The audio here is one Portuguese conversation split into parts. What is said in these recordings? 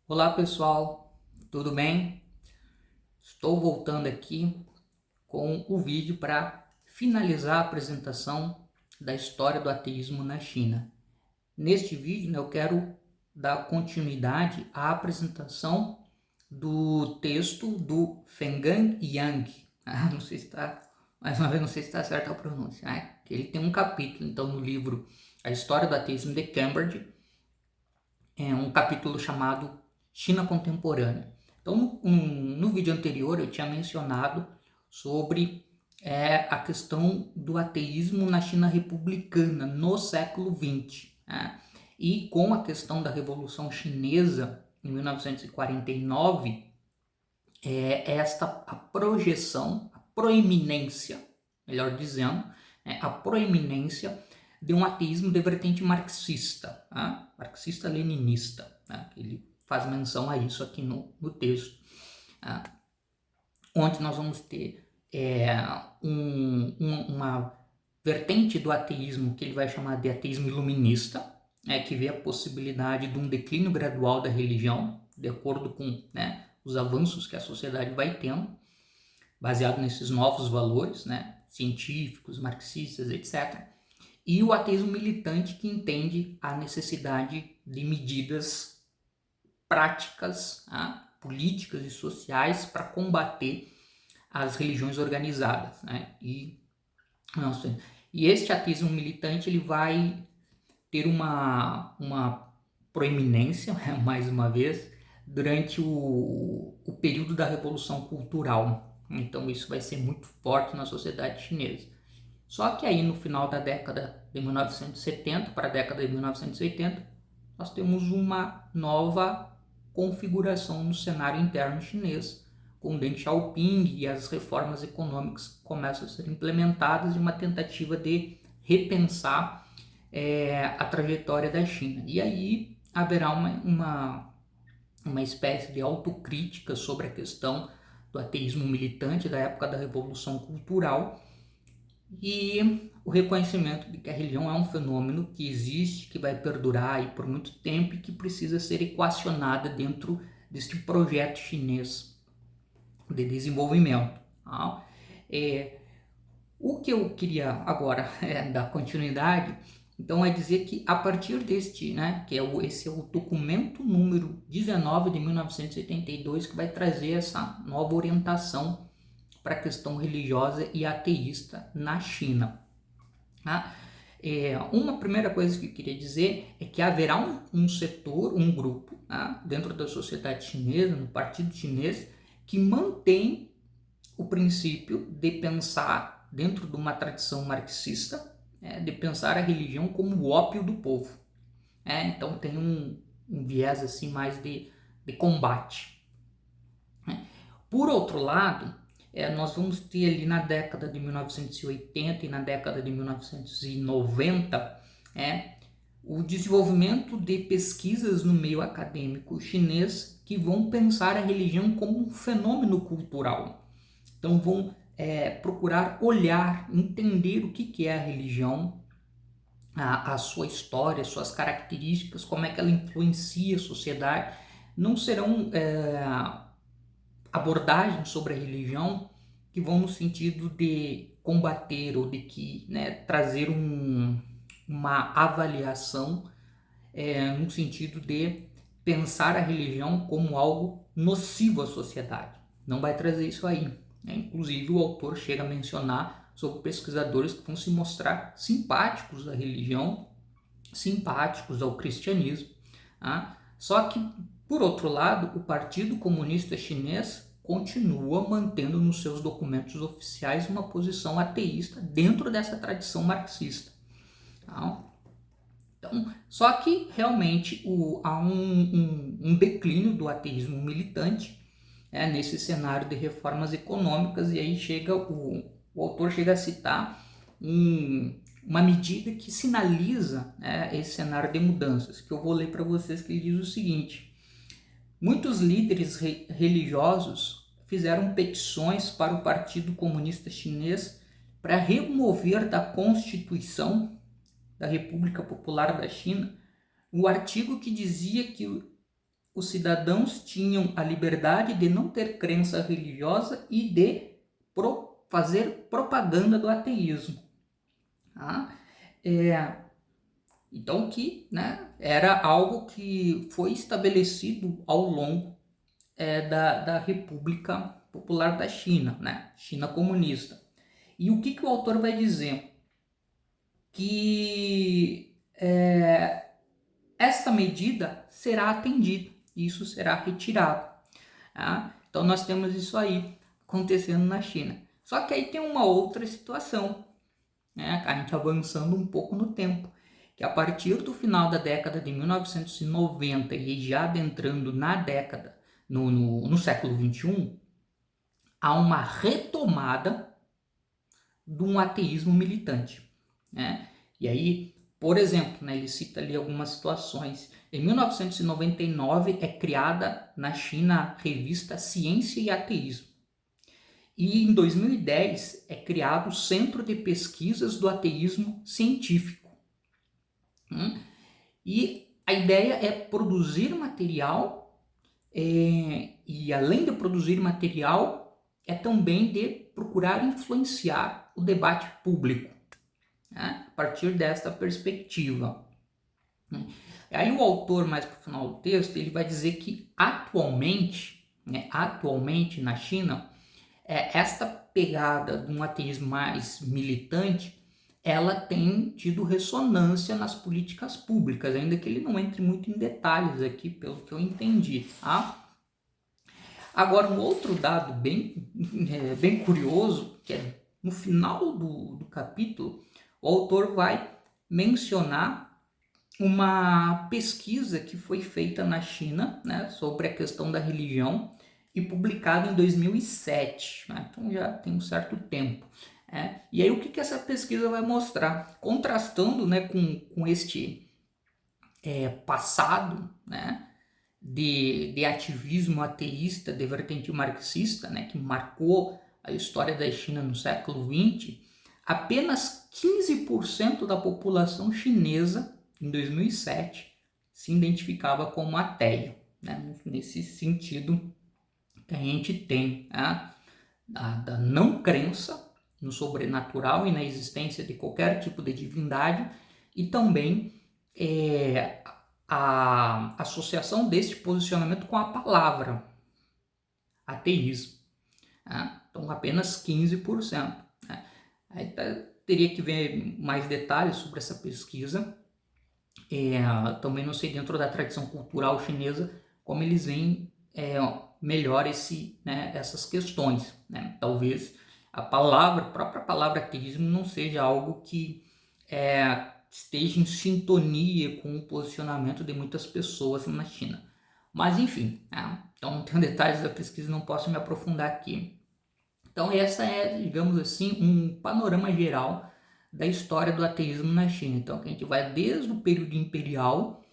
Olá pessoal, tudo bem? Estou voltando aqui com o vídeo para finalizar a apresentação da história do ateísmo na China. Neste vídeo, eu quero dar continuidade à apresentação do texto do Fenggang Yang. Não sei se está, mais uma vez, não sei se está certa a pronúncia, né? Ele tem um capítulo, então, no livro A História do Ateísmo de Cambridge, um capítulo chamado China Contemporânea. Então, no vídeo anterior eu tinha mencionado sobre a questão do ateísmo na China republicana no século XX. Né? E com a questão da Revolução Chinesa em 1949, a projeção, a proeminência, melhor dizendo, a proeminência de um ateísmo de vertente marxista, né? Marxista-leninista, né? Ele faz menção a isso aqui no texto, né? Onde nós vamos ter uma vertente do ateísmo que ele vai chamar de ateísmo iluminista, que vê a possibilidade de um declínio gradual da religião, de acordo com, né, os avanços que a sociedade vai tendo, baseado nesses novos valores, né, científicos, marxistas, etc. E o ateísmo militante, que entende a necessidade de medidas práticas, políticas e sociais para combater as religiões organizadas, né? E este ateísmo militante ele vai ter uma proeminência, mais uma vez, durante o período da Revolução Cultural. Então isso vai ser muito forte na sociedade chinesa. Só que aí no final da década de 1970 para a década de 1980, nós temos uma nova configuração no cenário interno chinês, com Deng Xiaoping e as reformas econômicas que começam a ser implementadas em uma tentativa de repensar a trajetória da China. E aí haverá uma espécie de autocrítica sobre a questão do ateísmo militante da época da Revolução Cultural e o reconhecimento de que a religião é um fenômeno que existe, que vai perdurar aí por muito tempo e que precisa ser equacionada dentro deste projeto chinês de desenvolvimento. Tá? O que eu queria agora dar continuidade, então, é dizer que a partir deste, né, esse é o documento número 19 de 1982, que vai trazer essa nova orientação para a questão religiosa e ateísta na China. Tá? Uma primeira coisa que eu queria dizer é que haverá um setor, um grupo, tá, dentro da sociedade chinesa, no partido chinês, que mantém o princípio de pensar dentro de uma tradição marxista, de pensar a religião como o ópio do povo. Então tem um viés assim mais de combate. Por outro lado, nós vamos ter ali na década de 1980 e na década de 1990 o desenvolvimento de pesquisas no meio acadêmico chinês que vão pensar a religião como um fenômeno cultural. Então vão procurar olhar, entender o que é a religião, a sua história, suas características, como é que ela influencia a sociedade. Não serão abordagens sobre a religião que vão no sentido de combater ou de trazer uma avaliação no sentido de pensar a religião como algo nocivo à sociedade. Não vai trazer isso aí. Inclusive o autor chega a mencionar sobre pesquisadores que vão se mostrar simpáticos à religião, simpáticos ao cristianismo. Só que, por outro lado, o Partido Comunista Chinês continua mantendo nos seus documentos oficiais uma posição ateísta dentro dessa tradição marxista. Então, só que realmente há um declínio do ateísmo militante nesse cenário de reformas econômicas, e aí o autor chega a citar uma medida que sinaliza esse cenário de mudanças, que eu vou ler para vocês, que ele diz o seguinte: muitos líderes religiosos fizeram petições para o Partido Comunista Chinês para remover da Constituição da República Popular da China o artigo que dizia que os cidadãos tinham a liberdade de não ter crença religiosa e de fazer propaganda do ateísmo. Tá? Então, que, né, era algo que foi estabelecido ao longo da República Popular da China, né, China comunista. E o que o autor vai dizer? Que esta medida será atendida, isso será retirado. Tá? Então nós temos isso aí acontecendo na China. Só que aí tem uma outra situação, né? A gente avançando um pouco no tempo, que a partir do final da década de 1990 e já adentrando na década, no século XXI, há uma retomada de um ateísmo militante, né? E aí, por exemplo, né, ele cita ali algumas situações. Em 1999 é criada na China a revista Ciência e Ateísmo. E em 2010 é criado o Centro de Pesquisas do Ateísmo Científico. E a ideia é produzir material, e além de produzir material, é também de procurar influenciar o debate público, né, a partir desta perspectiva. Aí o autor, mais para o final do texto, ele vai dizer que atualmente na China, esta pegada de um ateísmo mais militante, ela tem tido ressonância nas políticas públicas, ainda que ele não entre muito em detalhes aqui, pelo que eu entendi. Tá? Agora, um outro dado bem curioso, que é no final do capítulo, o autor vai mencionar uma pesquisa que foi feita na China, né, sobre a questão da religião e publicada em 2007, né, então já tem um certo tempo. E aí o que essa pesquisa vai mostrar? Contrastando, né, com este passado, né, de ativismo ateísta, de vertente marxista, né, que marcou a história da China no século XX, apenas 15% da população chinesa em 2007 se identificava como ateio, né? Nesse sentido que a gente tem da não crença no sobrenatural e na existência de qualquer tipo de divindade, e também a associação deste posicionamento com a palavra ateísmo. Né? Então apenas 15%. Né? Aí teria que ver mais detalhes sobre essa pesquisa. Também não sei, dentro da tradição cultural chinesa, como eles veem melhor essas questões. Né? Talvez a própria palavra ateísmo não seja algo que esteja em sintonia com o posicionamento de muitas pessoas na China. Mas enfim, então não tenho detalhes da pesquisa, não posso me aprofundar aqui. Então essa é, digamos assim, um panorama geral da história do ateísmo na China. Então a gente vai desde o período imperial,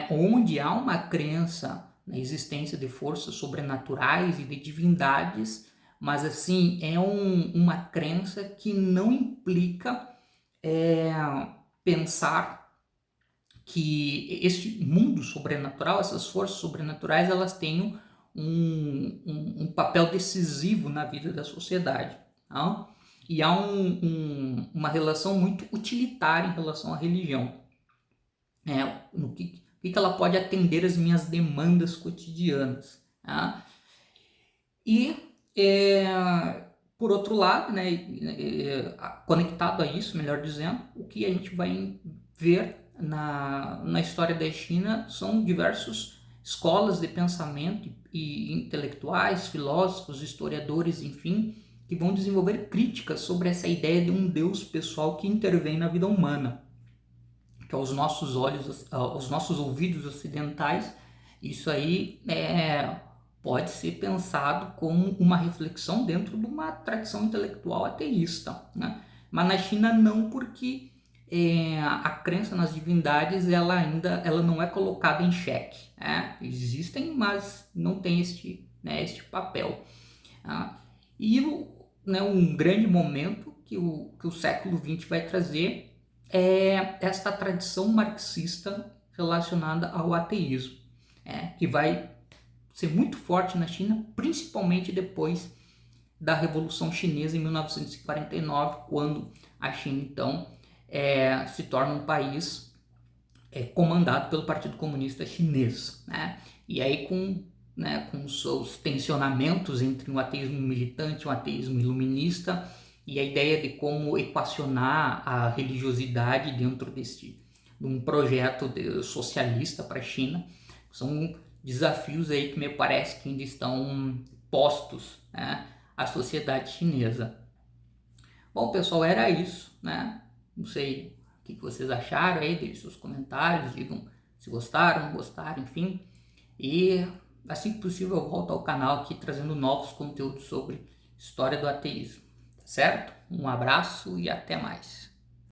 onde há uma crença na existência de forças sobrenaturais e de divindades, mas assim, é uma crença que não implica pensar que este mundo sobrenatural, essas forças sobrenaturais, elas tenham um papel decisivo na vida da sociedade. Tá? E há uma relação muito utilitária em relação à religião. No que ela pode atender as minhas demandas cotidianas. Tá? E, por outro lado, conectado a isso, melhor dizendo, o que a gente vai ver na história da China são diversas escolas de pensamento e intelectuais, filósofos, historiadores, enfim, que vão desenvolver críticas sobre essa ideia de um Deus pessoal que intervém na vida humana, que aos nossos olhos, aos nossos ouvidos ocidentais, isso aí pode ser pensado como uma reflexão dentro de uma tradição intelectual ateísta, né? Mas na China não, porque a crença nas divindades ela não é colocada em xeque. Existem, mas não tem este papel. E um grande momento que o século XX vai trazer é esta tradição marxista relacionada ao ateísmo. que vai ser muito forte na China, principalmente depois da Revolução Chinesa em 1949, quando a China então se torna um país comandado pelo Partido Comunista Chinês, né? E aí com seus tensionamentos entre um ateísmo militante e um ateísmo iluminista, e a ideia de como equacionar a religiosidade dentro de um projeto socialista para a China, são desafios aí que me parece que ainda estão postos, né, à sociedade chinesa. Bom, pessoal, era isso, né? Não sei o que vocês acharam aí, deixem seus comentários, digam se gostaram, não gostaram, enfim. E assim que possível eu volto ao canal aqui trazendo novos conteúdos sobre história do ateísmo, tá certo? Um abraço e até mais.